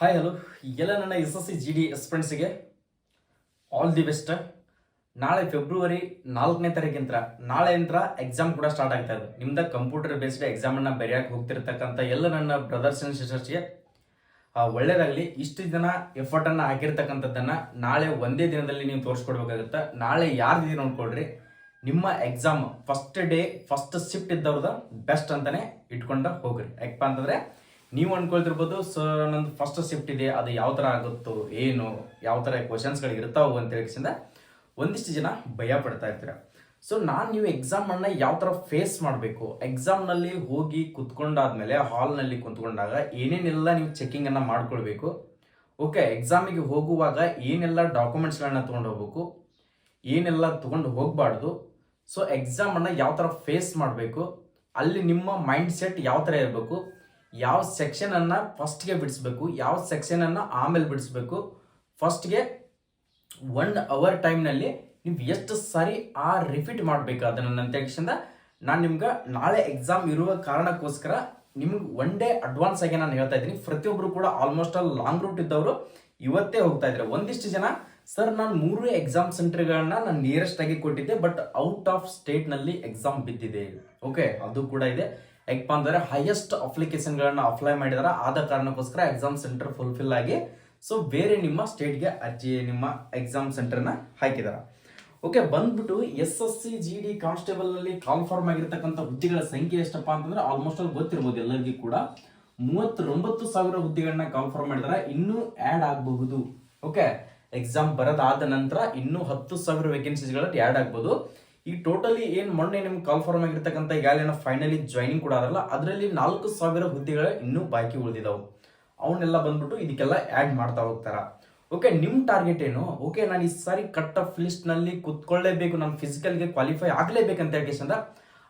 Hi hello ಎಲ್ಲ ನನ್ನ S S C G D ಎಸ್ಪೆಂಟ್ಸಿಗೆ ಆಲ್ ದಿ ಬೆಸ್ಟ್. ನಾಳೆ ಫೆಬ್ರವರಿ 4ನೇ ತಾರೀಕಿಂತ ನಾಳೆಯಿಂದ ಎಕ್ಸಾಮ್ ಕೂಡ ಸ್ಟಾರ್ಟ್ ಆಗ್ತಾ ಇದೆ. ನಿಮ್ದು ಕಂಪ್ಯೂಟರ್ ಬೇಸ್ಡ್ ಎಕ್ಸಾಮನ್ನು ಬರೆಯೋಕೆ ಹೋಗ್ತಿರ್ತಕ್ಕಂಥ ಎಲ್ಲ ನನ್ನ ಬ್ರದರ್ಸ್ ಆ್ಯಂಡ್ ಸಿಸ್ಟರ್ಸ್ಗೆ ಒಳ್ಳೇದಾಗಲಿ. ಇಷ್ಟು ದಿನ ಎಫರ್ಟನ್ನು ಹಾಕಿರ್ತಕ್ಕಂಥದ್ದನ್ನು ನಾಳೆ ಒಂದೇ ದಿನದಲ್ಲಿ ನೀವು ತೋರಿಸ್ಕೊಡ್ಬೇಕಾಗುತ್ತೆ. ನಾಳೆ ಯಾರ್ದು ನೋಡ್ಕೊಡ್ರಿ, ನಿಮ್ಮ exam first day first shift ಇದ್ದವ್ರದ ಬೆಸ್ಟ್ ಅಂತಲೇ ಇಟ್ಕೊಂಡು ಹೋಗ್ರಿ. ಯಾಕಪ್ಪ ಅಂತಂದರೆ ನೀವು ಅನ್ಕೊಳ್ತಿರ್ಬೋದು, ಸೊ ನಂದು ಫಸ್ಟ್ ಶಿಫ್ಟ್ ಇದೆ, ಅದು ಯಾವ ಥರ ಆಗುತ್ತೋ ಏನು, ಯಾವ ಥರ ಕ್ವಶನ್ಸ್ಗಳು ಇರ್ತಾವೆ ಅಂತ ಹೇಳಿಸಿಂದ ಒಂದಿಷ್ಟು ಜನ ಭಯ ಪಡ್ತಾ ಇರ್ತೀರ. ಸೊ ನೀವು ಎಕ್ಸಾಮನ್ನು ಯಾವ ಥರ ಫೇಸ್ ಮಾಡಬೇಕು, ಎಕ್ಸಾಮ್ನಲ್ಲಿ ಹೋಗಿ ಕುತ್ಕೊಂಡಾದ್ಮೇಲೆ ಹಾಲ್ನಲ್ಲಿ ಕುತ್ಕೊಂಡಾಗ ಏನೇನೆಲ್ಲ ನೀವು ಚೆಕ್ಕಿಂಗನ್ನು ಮಾಡ್ಕೊಳ್ಬೇಕು, ಓಕೆ, ಎಕ್ಸಾಮಿಗೆ ಹೋಗುವಾಗ ಏನೆಲ್ಲ ಡಾಕ್ಯುಮೆಂಟ್ಸ್ಗಳನ್ನ ತೊಗೊಂಡು ಹೋಗ್ಬೇಕು, ಏನೆಲ್ಲ ತೊಗೊಂಡು ಹೋಗಬಾರ್ದು, ಸೊ ಎಕ್ಸಾಮನ್ನು ಯಾವ ಥರ ಫೇಸ್ ಮಾಡಬೇಕು, ಅಲ್ಲಿ ನಿಮ್ಮ ಮೈಂಡ್ ಸೆಟ್ ಯಾವ ಥರ ಇರಬೇಕು, ಯಾವ ಸೆಕ್ಷನನ್ನು ಫಸ್ಟ್ಗೆ ಬಿಡಿಸ್ಬೇಕು, ಯಾವ ಸೆಕ್ಷನನ್ನು ಆಮೇಲೆ ಬಿಡಿಸ್ಬೇಕು, ಫಸ್ಟ್ಗೆ 1 ಅವರ್ ಟೈಮ್ನಲ್ಲಿ ನೀವು ಎಷ್ಟು ಸಾರಿ ರಿಪೀಟ್ ಮಾಡಬೇಕು ಅದನ್ನು ನನ್ನ ತೆಗೆಸಿಂದ ನಾನು ನಿಮ್ಗೆ ನಾಳೆ ಎಕ್ಸಾಮ್ ಇರುವ ಕಾರಣಕ್ಕೋಸ್ಕರ ನಿಮ್ಗೆ 1 ಡೇ ಅಡ್ವಾನ್ಸ್ ಆಗಿ ನಾನು ಹೇಳ್ತಾ ಇದ್ದೀನಿ. ಪ್ರತಿಯೊಬ್ಬರು ಕೂಡ ಆಲ್ಮೋಸ್ಟ್ ಆಲ್ ಲಾಂಗ್ ರೂಟ್ ಇದ್ದವರು ಇವತ್ತೇ ಹೋಗ್ತಾ ಇದ್ದಾರೆ. ಒಂದಿಷ್ಟು ಜನ ಸರ್ ನಾನು 3 ಎಕ್ಸಾಮ್ ಸೆಂಟರ್ಗಳನ್ನ ನಾನು ನಿಯರೆಸ್ಟ್ ಆಗಿ ಕೊಟ್ಟಿದ್ದೆ, ಬಟ್ ಔಟ್ ಆಫ್ ಸ್ಟೇಟ್ನಲ್ಲಿ ಎಕ್ಸಾಮ್ ಬಿದ್ದಿದೆ. ಓಕೆ, ಅದು ಕೂಡ ಇದೆ. ಯಾಕಪ್ಪ ಅಂದರೆ ಹೈಯೆಸ್ಟ್ ಅಪ್ಲಿಕೇಶನ್ಗಳನ್ನ ಅಪ್ಲೈ ಮಾಡಿದಾರೆ, ಆದ ಕಾರಣಕ್ಕೋಸ್ಕರ ಎಕ್ಸಾಮ್ ಸೆಂಟರ್ ಫುಲ್ಫಿಲ್ ಆಗಿ ಸೊ ಬೇರೆ ನಿಮ್ಮ ಸ್ಟೇಟ್ಗೆ ಅರ್ಜಿ ನಿಮ್ಮ ಎಕ್ಸಾಮ್ ಸೆಂಟರ್ನ ಹಾಕಿದಾರೆ. ಓಕೆ, ಬಂದ್ಬಿಟ್ಟು S S C G D ಕಾನ್ಸ್ಟೇಬಲ್ನಲ್ಲಿ ಕಾನ್ಫರ್ಮ್ ಆಗಿರ್ತಕ್ಕಂಥ ಹುದ್ದೆಗಳ ಸಂಖ್ಯೆ ಎಷ್ಟಪ್ಪ ಅಂತಂದ್ರೆ ಆಲ್ಮೋಸ್ಟ್ ಅಲ್ಲಿ ಗೊತ್ತಿರ್ಬೋದು ಎಲ್ಲರಿಗೂ ಕೂಡ 39,000 ಹುದ್ದೆಗಳನ್ನ ಕಾನ್ಫರ್ಮ್ ಮಾಡಿದಾರೆ. ಇನ್ನೂ ಆ್ಯಡ್ ಆಗಬಹುದು. ಓಕೆ, ಎಕ್ಸಾಮ್ ಬರೋದಾದ ನಂತರ ಇನ್ನೂ 10,000 ವೇಕೆನ್ಸೀಸ್ಗಳು ಆ್ಯಡ್ ಆಗ್ಬೋದು. ಈ ಟೋಟಲಿ ಏನು ಮೊನ್ನೆ ನಿಮ್ಗೆ ಕಾನ್ಫರ್ಮ್ ಆಗಿರ್ತಕ್ಕಂಥ ಈಗಾಗಲೇ ಫೈನಲಿ ಜಾಯ್ನಿಂಗ್ ಕೂಡ ಅದಲ್ಲ, ಅದರಲ್ಲಿ 4,000 ಹುದ್ದೆಗಳು ಇನ್ನೂ ಬಾಕಿ ಉಳಿದಿದ್ದಾವೆ. ಅವನ್ನೆಲ್ಲ ಬಂದ್ಬಿಟ್ಟು ಇದಕ್ಕೆಲ್ಲ ಆ್ಯಡ್ ಮಾಡ್ತಾ ಹೋಗ್ತಾರ. ಓಕೆ, ನಿಮ್ಮ ಟಾರ್ಗೆಟ್ ಏನು? ಓಕೆ, ನಾನು ಈ ಸಾರಿ ಕಟ್ ಆಫ್ ಲಿಸ್ಟ್ನಲ್ಲಿ ಕುತ್ಕೊಳ್ಳೇಬೇಕು, ನಾನು ಫಿಸಿಕಲ್ಗೆ ಕ್ವಾಲಿಫೈ ಆಗಲೇಬೇಕಂತ ಹೇಳ್ಕೇಶಂದ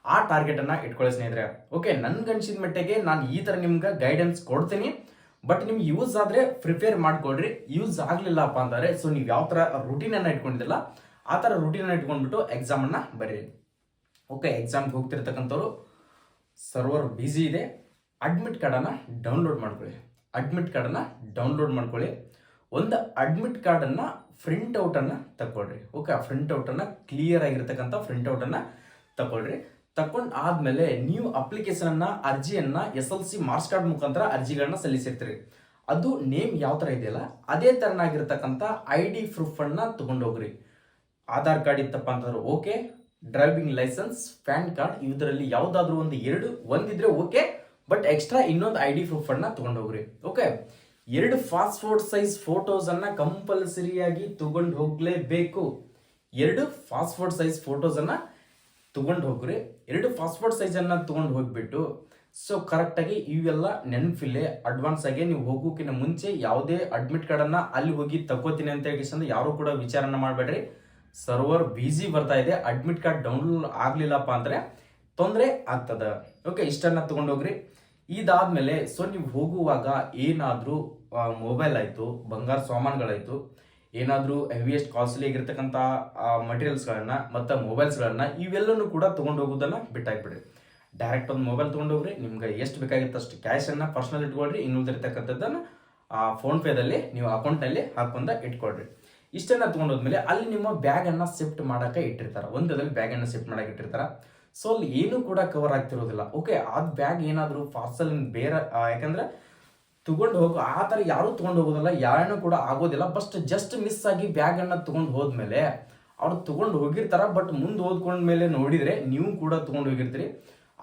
ಆ ಟಾರ್ಗೆಟನ್ನು ಇಟ್ಕೊಳ್ಳಿ ಸ್ನೇಹಿತರೆ. ಓಕೆ, ನನ್ಗನ್ಸಿದ ಮಟ್ಟಿಗೆ ನಾನು ಈ ಥರ ನಿಮ್ಗೆ ಗೈಡೆನ್ಸ್ ಕೊಡ್ತೀನಿ, ಬಟ್ ನಿಮ್ಗೆ ಯೂಸ್ ಆದರೆ ಪ್ರಿಪೇರ್ ಮಾಡ್ಕೊಳ್ರಿ. ಯೂಸ್ ಆಗಲಿಲ್ಲಪ್ಪ ಅಂತಂದರೆ ಸೊ ನೀವು ಯಾವ ಥರ ರುಟೀನನ್ನು ಇಟ್ಕೊಂಡಿದ್ದಿಲ್ಲ ಆ ಥರ ರುಟೀನನ್ನು ಇಟ್ಕೊಂಡ್ಬಿಟ್ಟು ಎಕ್ಸಾಮನ್ನು ಬರೀರಿ. ಓಕೆ, ಎಕ್ಸಾಮ್ಗೆ ಹೋಗ್ತಿರ್ತಕ್ಕಂಥವ್ರು ಸರ್ವರ್ ಬ್ಯುಸಿ ಇದೆ, ಅಡ್ಮಿಟ್ ಕಾರ್ಡನ್ನು ಡೌನ್ಲೋಡ್ ಮಾಡ್ಕೊಳ್ಳಿ. ಒಂದು ಅಡ್ಮಿಟ್ ಕಾರ್ಡನ್ನು ಪ್ರಿಂಟ್ಔಟನ್ನು ತಗೊಳ್ರಿ. ಓಕೆ, ಆ ಪ್ರಿಂಟ್ಔಟನ್ನು ಕ್ಲಿಯರ್ ಆಗಿರ್ತಕ್ಕಂಥ ಪ್ರಿಂಟ್ಔಟನ್ನು ತಗೊಳ್ರಿ. ತಗೊಂಡು ಆದಮೇಲೆ ನೀವು ಅಪ್ಲಿಕೇಶನನ್ನು ಅರ್ಜಿಯನ್ನು SLC ಮಾರ್ಕ್ಸ್ ಕಾರ್ಡ್ ಮುಖಾಂತರ ಅರ್ಜಿಗಳನ್ನ ಸಲ್ಲಿಸಿರ್ತೀರಿ. ಅದು ನೇಮ್ ಯಾವ ಥರ ಇದೆಯಲ್ಲ ಅದೇ ಥರನಾಗಿರ್ತಕ್ಕಂಥ ID ಪ್ರೂಫನ್ನು ತೊಗೊಂಡೋಗ್ರಿ. ಆಧಾರ್ ಕಾರ್ಡ್ ಇತ್ತಪ್ಪ ಅಂತಂದ್ರೆ okay, driving licence, PAN card ಇದರಲ್ಲಿ ಯಾವುದಾದ್ರೂ ಒಂದಿದ್ರೆ ಓಕೆ, ಬಟ್ ಎಕ್ಸ್ಟ್ರಾ ಇನ್ನೊಂದು ID ಪ್ರೂಫನ್ನು ತೊಗೊಂಡೋಗ್ರಿ. ಓಕೆ, 2 ಪಾಸ್ಪೋರ್ಟ್ ಸೈಜ್ ಫೋಟೋಸನ್ನು ಕಂಪಲ್ಸರಿಯಾಗಿ ತೊಗೊಂಡು ಹೋಗಲೇಬೇಕು. 2 ಪಾಸ್ಪೋರ್ಟ್ ಸೈಜ್ ಫೋಟೋಸನ್ನು ತೊಗೊಂಡು ಹೋಗ್ರಿ. 2 ಪಾಸ್ಪೋರ್ಟ್ ಸೈಜನ್ನು ತೊಗೊಂಡು ಹೋಗ್ಬಿಟ್ಟು ಸೊ ಕರೆಕ್ಟಾಗಿ ಇವೆಲ್ಲ ನೆನಪಿಲ್ಲೇ ಅಡ್ವಾನ್ಸ್ ಆಗಿ ನೀವು ಹೋಗೋಕ್ಕಿಂತ ಮುಂಚೆ ಯಾವುದೇ ಅಡ್ಮಿಟ್ ಕಾರ್ಡನ್ನು ಅಲ್ಲಿ ಹೋಗಿ ತಗೋತೀನಿ ಅಂತ ಹೇಳಿ ಯಾರು ಕೂಡ ವಿಚಾರನ ಮಾಡಬೇಡ್ರಿ. ಸರ್ವರ್ ಬಿಸಿ ಬರ್ತಾ ಇದೆ, ಅಡ್ಮಿಟ್ ಕಾರ್ಡ್ ಡೌನ್ಲೋಡ್ ಆಗಲಿಲ್ಲಪ್ಪ ಅಂದರೆ ತೊಂದರೆ ಆಗ್ತದೆ. ಓಕೆ, ಇಷ್ಟನ್ನು ತೊಗೊಂಡೋಗ್ರಿ. ಇದಾದ್ಮೇಲೆ ಸೊ ನೀವು ಹೋಗುವಾಗ ಏನಾದರೂ ಮೊಬೈಲ್ ಆಯಿತು, ಬಂಗಾರ ಸಾಮಾನುಗಳಾಯಿತು, ಏನಾದರೂ ಹೆವಿಯೆಸ್ಟ್ ಕಾಸ್ಟ್ಲಿ ಆಗಿರ್ತಕ್ಕಂಥ ಮಟೀರಿಯಲ್ಸ್ಗಳನ್ನ ಮತ್ತು ಮೊಬೈಲ್ಸ್ಗಳನ್ನ ಇವೆಲ್ಲನೂ ಕೂಡ ತೊಗೊಂಡು ಹೋಗೋದನ್ನು ಬಿಟ್ಟಾಕ್ಬಿಡ್ರಿ. ಡೈರೆಕ್ಟ್ ಒಂದು ಮೊಬೈಲ್ ತೊಗೊಂಡೋಗ್ರಿ. ನಿಮ್ಗೆ ಎಷ್ಟು ಬೇಕಾಗಿತ್ತು ಅಷ್ಟು ಕ್ಯಾಶನ್ನು ಪರ್ಸ್ನಲ್ ಇಟ್ಕೊಳ್ರಿ. ಇನ್ನುಳಿದಿರ್ತಕ್ಕಂಥದ್ದನ್ನು ಫೋನ್ಪೇದಲ್ಲಿ ನೀವು ಅಕೌಂಟಲ್ಲಿ ಹಾಕೊಂಡು ಇಟ್ಕೊಳ್ರಿ. ಇಷ್ಟನ್ನು ತೊಗೊಂಡೋದ್ಮೇಲೆ ಅಲ್ಲಿ ನಿಮ್ಮ ಬ್ಯಾಗನ್ನು ಶಿಫ್ಟ್ ಮಾಡೋಕ್ಕೆ ಇಟ್ಟಿರ್ತಾರೆ. ಒಂದರಲ್ಲಿ ಬ್ಯಾಗನ್ನು ಶಿಫ್ಟ್ ಮಾಡೋಕೆ ಇಟ್ಟಿರ್ತಾರೆ. ಸೊ ಅಲ್ಲಿ ಏನೂ ಕೂಡ ಕವರ್ ಆಗ್ತಿರೋದಿಲ್ಲ. ಓಕೆ, ಆ ಬ್ಯಾಗ್ ಏನಾದರೂ ಪಾರ್ಸಲ್ ಬೇರೆ ಯಾಕಂದರೆ ತೊಗೊಂಡು ಹೋಗೋ ಆ ಥರ ಯಾರೂ ತೊಗೊಂಡು ಹೋಗೋದಿಲ್ಲ, ಯಾರೇನೂ ಕೂಡ ಆಗೋದಿಲ್ಲ. ಜಸ್ಟ್ ಮಿಸ್ ಆಗಿ ಬ್ಯಾಗನ್ನು ತೊಗೊಂಡು ಹೋದ್ಮೇಲೆ ಅವ್ರು ತೊಗೊಂಡು ಹೋಗಿರ್ತಾರೆ, ಬಟ್ ಮುಂದೆ ಓದ್ಕೊಂಡ್ಮೇಲೆ ನೋಡಿದರೆ ನೀವು ಕೂಡ ತೊಗೊಂಡು ಹೋಗಿರ್ತೀರಿ.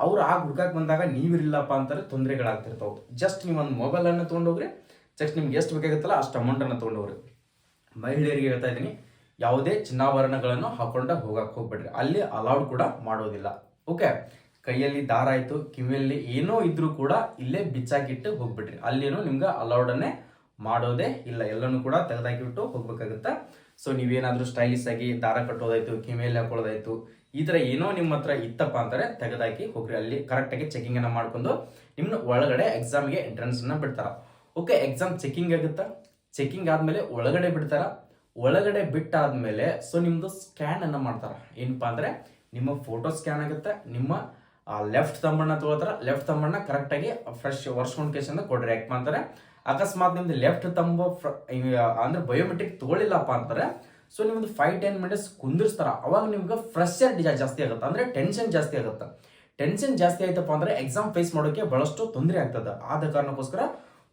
ಅವ್ರು ಹುಡ್ಕಕ್ಕೆ ಬಂದಾಗ ನೀವಿರಲಿಲ್ಲಪ್ಪ ಅಂತಾರೆ ತೊಂದರೆಗಳಾಗ್ತಿರ್ತಾವೆ. ಜಸ್ಟ್ ನೀವು ಒಂದು ಮೊಬೈಲನ್ನು ತೊಗೊಂಡೋಗ್ರಿ. ಜಸ್ಟ್ ನಿಮ್ಗೆ ಎಷ್ಟು ಬೇಕಾಗುತ್ತಲ್ಲ ಅಷ್ಟು ಅಮೌಂಟನ್ನು ತೊಗೊಂಡೋಗ್ರಿ. ಮಹಿಳೆಯರಿಗೆ ಹೇಳ್ತಾ ಇದ್ದೀನಿ, ಯಾವುದೇ ಚಿನ್ನಾಭರಣಗಳನ್ನು ಹಾಕೊಂಡು ಹೋಗ್ಬೇಡ್ರಿ. ಅಲ್ಲಿ ಅಲೌಡ್ ಕೂಡ ಮಾಡೋದಿಲ್ಲ. ಓಕೆ, ಕೈಯಲ್ಲಿ ದಾರ ಆಯಿತು, ಕಿವಿಯಲ್ಲಿ ಏನೋ ಇದ್ರೂ ಕೂಡ ಇಲ್ಲೇ ಬಿಚ್ಚಾಕಿಟ್ಟು ಹೋಗ್ಬಿಡ್ರಿ. ಅಲ್ಲೇನೋ ನಿಮ್ಗೆ ಅಲೌಡನ್ನೇ ಮಾಡೋದೇ ಇಲ್ಲ, ಎಲ್ಲನೂ ಕೂಡ ತೆಗೆದಾಕಿಬಿಟ್ಟು ಹೋಗ್ಬೇಕಾಗುತ್ತೆ. ಸೊ ನೀವೇನಾದರೂ ಸ್ಟೈಲಿಶ್ ಆಗಿ ದಾರ ಕಟ್ಟೋದಾಯ್ತು, ಕಿವಿಯಲ್ಲಿ ಹಾಕೊಳ್ಳೋದಾಯ್ತು, ಈ ಥರ ಏನೋ ನಿಮ್ಮ ಹತ್ರ ಇತ್ತಪ್ಪ ಅಂತಾರೆ ತೆಗೆದಾಕಿ ಹೋಗ್ರಿ. ಅಲ್ಲಿ ಕರೆಕ್ಟಾಗಿ ಚೆಕಿಂಗನ್ನು ಮಾಡ್ಕೊಂಡು ನಿಮ್ಮನ್ನ ಒಳಗಡೆ ಎಕ್ಸಾಮ್ಗೆ ಎಂಟ್ರೆನ್ಸನ್ನು ಬಿಡ್ತಾರೆ. ಓಕೆ, ಎಕ್ಸಾಮ್ ಚೆಕಿಂಗ್ ಆಗುತ್ತೆ. ಚೆಕಿಂಗ್ ಆದಮೇಲೆ ಒಳಗಡೆ ಬಿಡ್ತಾರ. ಒಳಗಡೆ ಬಿಟ್ಟಾದ್ಮೇಲೆ ಸೊ ನಿಮ್ಮದು ಸ್ಕ್ಯಾನನ್ನು ಮಾಡ್ತಾರೆ. ಏನಪ್ಪ ಅಂದರೆ ನಿಮ್ಮ ಫೋಟೋ ಸ್ಕ್ಯಾನ್ ಆಗುತ್ತೆ. ನಿಮ್ಮ ಲೆಫ್ಟ್ ತಮ್ಮಣ್ಣ ತೊಗೊಳ್ತಾರೆ. ಲೆಫ್ಟ್ ತಮ್ಮಣ್ಣ ಕರೆಕ್ಟಾಗಿ ಫ್ರೆಶ್ ವರ್ಷ ಕೇಸನ್ನು ಕೊಡ್ರಿ. ಯಾಕೆ ಮಾಡ್ತಾರೆ ಅಕಸ್ಮಾತ್ ನಿಮ್ದು ಲೆಫ್ಟ್ ತಂಬ ಅಂದ್ರೆ ಬಯೋಮೆಟ್ರಿಕ್ ತಗೊಳ್ಳಿಲ್ಲಪ್ಪ ಅಂತಾರೆ, ಸೊ ನಿಮ್ದು 5-10 ಮಿನಿಟ್ಸ್ ಕುಂದಿರ್ಸ್ತಾರ, ಅವಾಗ ನಿಮ್ಗೆ ಪ್ರೆಷರ್ ಜಾಸ್ತಿ ಆಗುತ್ತೆ, ಅಂದ್ರೆ ಟೆನ್ಷನ್ ಜಾಸ್ತಿ ಆಗುತ್ತೆ. ಟೆನ್ಷನ್ ಜಾಸ್ತಿ ಆಯ್ತಪ್ಪ ಅಂದ್ರೆ ಎಕ್ಸಾಮ್ ಫೇಸ್ ಮಾಡೋಕೆ ಬಹಳಷ್ಟು ತೊಂದರೆ ಆಗ್ತದೆ. ಆದ ಕಾರಣಕ್ಕೋಸ್ಕರ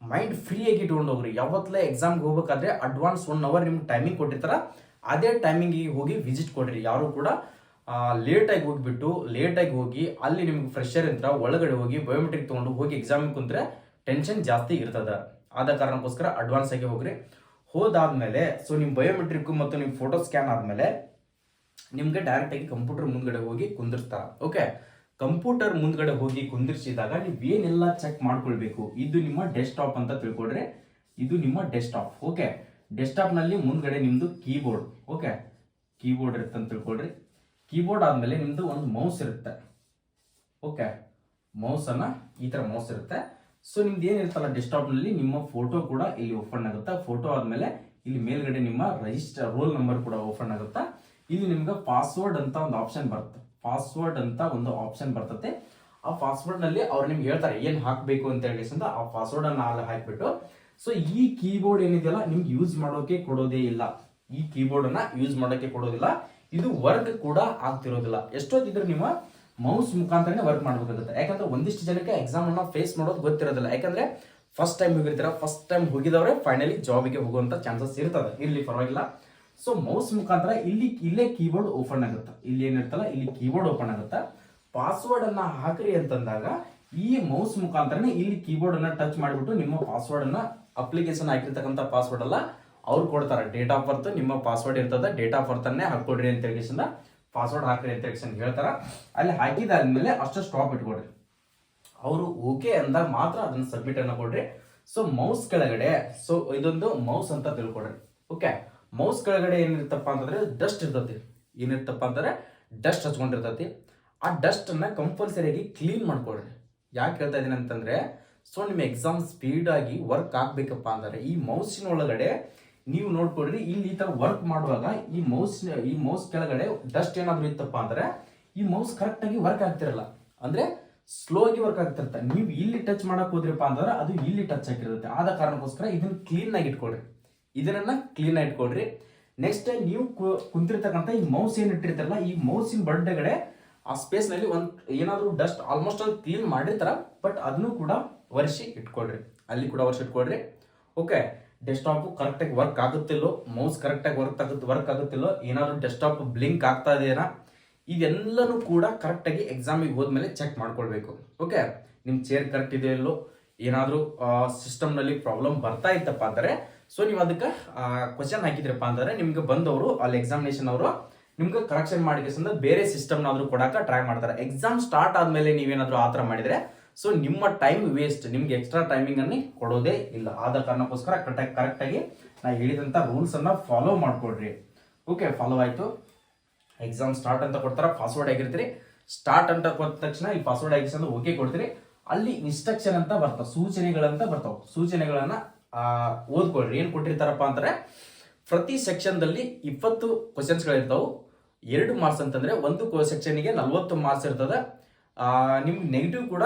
ಮೈಂಡ್ ಫ್ರೀ ಆಗಿ ಇಟ್ಕೊಂಡು ಹೋಗ್ರಿ. ಯಾವತ್ತಲೇ ಎಕ್ಸಾಮ್ಗೆ ಹೋಗ್ಬೇಕಾದ್ರೆ ಅಡ್ವಾನ್ಸ್ 1 ಅವರ್ ನಿಮ್ಗೆ ಟೈಮಿಂಗ್ ಕೊಟ್ಟಿರ್ತಾರ, ಅದೇ ಟೈಮಿಂಗಿಗೆ ಹೋಗಿ ವಿಸಿಟ್ ಕೊಡ್ರಿ. ಯಾರು ಕೂಡ ಲೇಟಾಗಿ ಹೋಗಿ ಅಲ್ಲಿ ನಿಮ್ಗೆ ಫ್ರೆಶರ್ ಇರ್ತಾರ, ಒಳಗಡೆ ಹೋಗಿ ಬಯೋಮೆಟ್ರಿಕ್ ತೊಗೊಂಡು ಹೋಗಿ ಎಕ್ಸಾಮಿಗೆ ಕುಂತ್ರೆ ಟೆನ್ಷನ್ ಜಾಸ್ತಿ ಇರ್ತದೆ. ಆದ ಕಾರಣಕ್ಕೋಸ್ಕರ ಅಡ್ವಾನ್ಸ್ ಆಗಿ ಹೋಗ್ರಿ. ಹೋದಾದ್ಮೇಲೆ ಸೊ ನಿಮ್ಮ ಬಯೋಮೆಟ್ರಿಕ್ ಮತ್ತು ನಿಮ್ಮ ಫೋಟೋ ಸ್ಕ್ಯಾನ್ ಆದ್ಮೇಲೆ ನಿಮ್ಗೆ ಡೈರೆಕ್ಟ್ ಆಗಿ ಕಂಪ್ಯೂಟರ್ ಮುಂದ್ಗಡೆ ಹೋಗಿ ಕುಂದಿರ್ತಾರ. ಓಕೆ, ಕಂಪ್ಯೂಟರ್ ಮುಂದ್ಗಡೆ ಹೋಗಿ ಕುಂದಿರ್ಸಿದಾಗ ನೀವು ಏನೆಲ್ಲ ಚೆಕ್ ಮಾಡ್ಕೊಳ್ಬೇಕು, ಇದು ನಿಮ್ಮ ಡೆಸ್ಕ್ಟಾಪ್ ಅಂತ ತಿಳ್ಕೊಡ್ರಿ. ಇದು ನಿಮ್ಮ ಡೆಸ್ಕ್ಟಾಪ್. ಓಕೆ, ಡೆಸ್ಕ್ಟಾಪ್ ನಲ್ಲಿ ಮುಂದ್ಗಡೆ ನಿಮ್ದು ಕೀಬೋರ್ಡ್. ಓಕೆ, ಕೀಬೋರ್ಡ್ ಇರುತ್ತೆ ಅಂತ ತಿಳ್ಕೊಡ್ರಿ. ಕೀಬೋರ್ಡ್ ಆದ್ಮೇಲೆ ನಿಮ್ದು ಒಂದು ಮೌಸ್ ಇರುತ್ತೆ. ಓಕೆ, ಮೌಸ್ ಅನ್ನ ಈ ತರ ಮೌಸ್ ಇರುತ್ತೆ. ಸೊ ನಿಮ್ದು ಏನಿರುತ್ತಲ್ಲ ಡೆಸ್ಕ್ಟಾಪ್ ನಲ್ಲಿ ನಿಮ್ಮ ಫೋಟೋ ಕೂಡ ಇಲ್ಲಿ ಓಪನ್ ಆಗುತ್ತೆ. ಫೋಟೋ ಆದ್ಮೇಲೆ ಇಲ್ಲಿ ಮೇಲ್ಗಡೆ ನಿಮ್ಮ ರಿಜಿಸ್ಟರ್ ರೋಲ್ ನಂಬರ್ ಕೂಡ ಓಪನ್ ಆಗುತ್ತೆ. ಇಲ್ಲಿ ನಿಮ್ಗೆ ಪಾಸ್ವರ್ಡ್ ಅಂತ ಒಂದು ಆಪ್ಷನ್ ಬರುತ್ತೆ. ಆ ಪಾಸ್ವರ್ಡ್ ನಲ್ಲಿ ಅವ್ರು ನಿಮ್ಗೆ ಹೇಳ್ತಾರೆ ಏನ್ ಹಾಕ್ಬೇಕು ಅಂತ ಹೇಳಿ, ಆ ಪಾಸ್ವರ್ಡ್ ಅನ್ನ ಅಲ್ಲಿ ಹಾಕ್ಬಿಟ್ಟು ಸೊ ಈ ಕೀಬೋರ್ಡ್ ಏನಿದೆಯಲ್ಲ ನಿಮ್ಗೆ ಯೂಸ್ ಮಾಡೋಕೆ ಕೊಡೋದೇ ಇಲ್ಲ. ಇದು ವರ್ಕ್ ಕೂಡ ಆಗ್ತಿರೋದಿಲ್ಲ. ಎಷ್ಟೊತ್ತಿದ್ರೆ ನಿಮ್ಮ ಮೌಸ್ ಮುಖಾಂತರನೇ ವರ್ಕ್ ಮಾಡಬೇಕಾಗುತ್ತೆ. ಯಾಕಂದ್ರೆ ಒಂದಿಷ್ಟು ಜನಕ್ಕೆ ಎಕ್ಸಾಮ್ ಅನ್ನ ಫೇಸ್ ಮಾಡೋದು ಗೊತ್ತಿರೋದಿಲ್ಲ. ಯಾಕಂದ್ರೆ ಫಸ್ಟ್ ಟೈಮ್ ಹೋಗಿದವ್ರೆ ಫೈನಲಿ ಜಾಬಿಗೆ ಹೋಗುವಂತ ಚಾನ್ಸಸ್ ಇರ್ತದೆ. ಇರ್ಲಿ, ಪರವಾಗಿಲ್ಲ. ಸೊ ಮೌಸ್ ಮುಖಾಂತರ ಇಲ್ಲೇ ಕೀಬೋರ್ಡ್ ಓಪನ್ ಆಗುತ್ತೆ. ಇಲ್ಲಿ ಏನಿರ್ತಲ್ಲ ಇಲ್ಲಿ ಕೀಬೋರ್ಡ್ ಓಪನ್ ಆಗುತ್ತೆ. ಪಾಸ್ವರ್ಡ್ ಅನ್ನ ಹಾಕ್ರಿ ಅಂತಂದಾಗ ಈ ಮೌಸ್ ಮುಖಾಂತರನೇ ಇಲ್ಲಿ ಕೀಬೋರ್ಡ್ ಅನ್ನ ಟಚ್ ಮಾಡಿಬಿಟ್ಟು ನಿಮ್ಮ ಪಾಸ್ವರ್ಡ್ ಅನ್ನ ಅಪ್ಲಿಕೇಶನ್ ಹಾಕಿರ್ತಕ್ಕಂಥ ಪಾಸ್ವರ್ಡ್ ಅಲ್ಲ ಅವ್ರು ಕೊಡ್ತಾರೆ. ಡೇಟ್ ಆಫ್ ಬರ್ತ್ ನಿಮ್ಮ ಪಾಸ್ವರ್ಡ್ ಇರ್ತದೆ, ಡೇಟ್ ಆಫ್ ಬರ್ತ್ ಅನ್ನೇ ಹಾಕೊಡ್ರಿ ಅಂತ ಹೇಳಿ ಪಾಸ್ವರ್ಡ್ ಹಾಕ್ರಿ ಅಂತ ಹೇಳಿ ಹೇಳ್ತಾರ. ಅಲ್ಲಿ ಹಾಕಿದಾದ್ಮೇಲೆ ಅಷ್ಟು ಸ್ಟಾಪ್ ಇಟ್ಕೊಡ್ರಿ. ಅವರು ಓಕೆ ಅಂದಾಗ ಮಾತ್ರ ಅದನ್ನ ಸಬ್ಮಿಟ್ ಅನ್ನ ಕೊಡ್ರಿ. ಸೊ ಮೌಸ್ ಕೆಳಗಡೆ ಸೊ ಇದೊಂದು ಮೌಸ್ ಅಂತ ತಿಳ್ಕೊಡ್ರಿ. ಓಕೆ, ಮೌಸ್ ಕೆಳಗಡೆ ಏನಿರ್ತಪ್ಪ ಅಂತಂದ್ರೆ ಡಸ್ಟ್ ಇರ್ತತಿ. ಡಸ್ಟ್ ಹಚ್ಕೊಂಡಿರ್ತತಿ. ಆ ಡಸ್ಟ್ ಅನ್ನ ಕಂಪಲ್ಸರಿಯಾಗಿ ಕ್ಲೀನ್ ಮಾಡ್ಕೊಡ್ರಿ. ಯಾಕೆ ಹೇಳ್ತಾ ಇದೀನಿ ಅಂತಂದ್ರೆ ಸೊ ನಿಮ್ಮ ಎಕ್ಸಾಮ್ ಸ್ಪೀಡ್ ಆಗಿ ವರ್ಕ್ ಆಗ್ಬೇಕಪ್ಪ ಅಂದ್ರೆ ಈ ಮೌಸಿನ ಒಳಗಡೆ ನೀವು ನೋಡ್ಕೊಡ್ರಿ. ಇಲ್ಲಿ ಈ ತರ ವರ್ಕ್ ಮಾಡುವಾಗ ಈ ಮೌಸ್ ಕೆಳಗಡೆ ಡಸ್ಟ್ ಏನಾದ್ರು ಇತ್ತಪ್ಪ ಅಂದ್ರೆ ಈ ಮೌಸ್ ಕರೆಕ್ಟ್ ಆಗಿ ವರ್ಕ್ ಆಗ್ತಿರಲ್ಲ, ಅಂದ್ರೆ ಸ್ಲೋ ಆಗಿ ವರ್ಕ್ ಆಗ್ತಿರುತ್ತೆ. ನೀವು ಇಲ್ಲಿ ಟಚ್ ಮಾಡಕ್ ಹೋದ್ರಪ್ಪ ಅಂದ್ರೆ ಅದು ಇಲ್ಲಿ ಟಚ್ ಆಗಿರುತ್ತೆ. ಆದ ಕಾರಣಕ್ಕೋಸ್ಕರ ಇದನ್ನ ಕ್ಲೀನ್ ಆಗಿ ಇಟ್ಕೊಡ್ರಿ. ನೆಕ್ಸ್ಟ್ ನೀವು ಕುಂತಿರ್ತಕ್ಕಂಥ ಈ ಮೌಸ್ ಏನ್ ಇಟ್ಟಿರ್ತಾರಲ್ಲ ಈ ಮೌಸಿನ ಬಡ್ಡೆಗಡೆ ಆ ಸ್ಪೇಸ್ ನಲ್ಲಿ ಏನಾದ್ರು ಡಸ್ಟ್ ಆಲ್ಮೋಸ್ಟ್ ಅಲ್ಲಿ ಕ್ಲೀನ್ ಮಾಡಿರ್ತಾರ, ಬಟ್ ಅದನ್ನು ಕೂಡ ಒರೆಸಿ ಇಟ್ಕೊಡ್ರಿ. ಓಕೆ, ಡೆಸ್ಕ್ಟಾಪ್ ಕರೆಕ್ಟ್ ಆಗಿ ವರ್ಕ್ ಆಗುತ್ತಿಲ್ಲೋ, ಮೌಸ್ ಕರೆಕ್ಟ್ ಆಗಿ ವರ್ಕ್ ಆಗುತ್ತಿಲ್ಲೋ, ಏನಾದ್ರು ಡೆಸ್ಕ್ಟಾಪ್ ಬ್ಲಿಂಕ್ ಆಗ್ತಾ ಇದೆಯಾ, ಇದೆಲ್ಲನೂ ಕೂಡ ಕರೆಕ್ಟ್ ಆಗಿ ಎಕ್ಸಾಮಿಗೆ ಹೋದ್ಮೇಲೆ ಚೆಕ್ ಮಾಡ್ಕೊಳ್ಬೇಕು. ಓಕೆ, ನಿಮ್ ಚೇರ್ ಕರೆಕ್ಟ್ ಇದೆಯೋ ಇಲ್ಲೋ, ಏನಾದ್ರು ಸಿಸ್ಟಮ್ ನಲ್ಲಿ ಪ್ರಾಬ್ಲಮ್ ಬರ್ತಾ ಇತ್ತಪ್ಪ ಅಂದರೆ ಸೊ ನೀವು ಅದಕ್ಕೆ ಕ್ವಶನ್ ಹಾಕಿದ್ರಪ್ಪ ಅಂದ್ರೆ ನಿಮ್ಗೆ ಬಂದವರು ಅಲ್ಲಿ ಎಕ್ಸಾಮಿನೇಷನ್ ಅವರು ನಿಮ್ಗೆ ಕರೆಕ್ಷನ್ ಮಾಡಿ ಬೇರೆ ಸಿಸ್ಟಮ್ನಾದ್ರೂ ಕೊಡಾಕ ಟ್ರೈ ಮಾಡ್ತಾರೆ. ಎಕ್ಸಾಮ್ ಸ್ಟಾರ್ಟ್ ಆದ್ಮೇಲೆ ನೀವೇನಾದ್ರೂ ಆ ಥರ ಮಾಡಿದ್ರೆ ಸೊ ನಿಮ್ಮ ಟೈಮ್ ವೇಸ್ಟ್, ನಿಮ್ಗೆ ಎಕ್ಸ್ಟ್ರಾ ಟೈಮಿಂಗ್ ಅನ್ನು ಕೊಡೋದೇ ಇಲ್ಲ. ಆದ ಕಾರಣಕ್ಕೋಸ್ಕರ ಕರೆಕ್ಟ್ ಆಗಿ ನಾ ಹೇಳಿದಂತ ರೂಲ್ಸ್ ಅನ್ನ ಫಾಲೋ ಮಾಡ್ಕೊಡ್ರಿ. ಓಕೆ, ಫಾಲೋ ಆಯ್ತು. ಎಕ್ಸಾಮ್ ಸ್ಟಾರ್ಟ್ ಅಂತ ಕೊಡ್ತಾರ, ಪಾಸ್ವರ್ಡ್ ಆಗಿರ್ತೀರಿ. ಸ್ಟಾರ್ಟ್ ಅಂತ ಕೊಟ್ಟ ತಕ್ಷಣ ಈ ಪಾಸ್ವರ್ಡ್ ಆಗಿಸಿ ಓಕೆ ಕೊಡ್ತೀರಿ. ಅಲ್ಲಿ ಇನ್ಸ್ಟ್ರಕ್ಷನ್ ಅಂತ ಬರ್ತಾವ, ಸೂಚನೆಗಳನ್ನ ಓದ್ಕೊಳ್ರಿ. ಏನ್ ಕೊಟ್ಟಿರ್ತಾರಪ್ಪ ಅಂದ್ರೆ ಪ್ರತಿ ಸೆಕ್ಷನ್ ದಲ್ಲಿ 20 ಕ್ವಶನ್ಸ್ಗಳಿರ್ತಾವೆ. 2 ಮಾರ್ಕ್ಸ್ ಅಂತಂದ್ರೆ ಒಂದು ಸೆಕ್ಷನ್ಗೆ 40 ಮಾರ್ಕ್ಸ್ ಇರ್ತದೆ. ನಿಮ್ಗೆ ನೆಗೆಟಿವ್ ಕೂಡ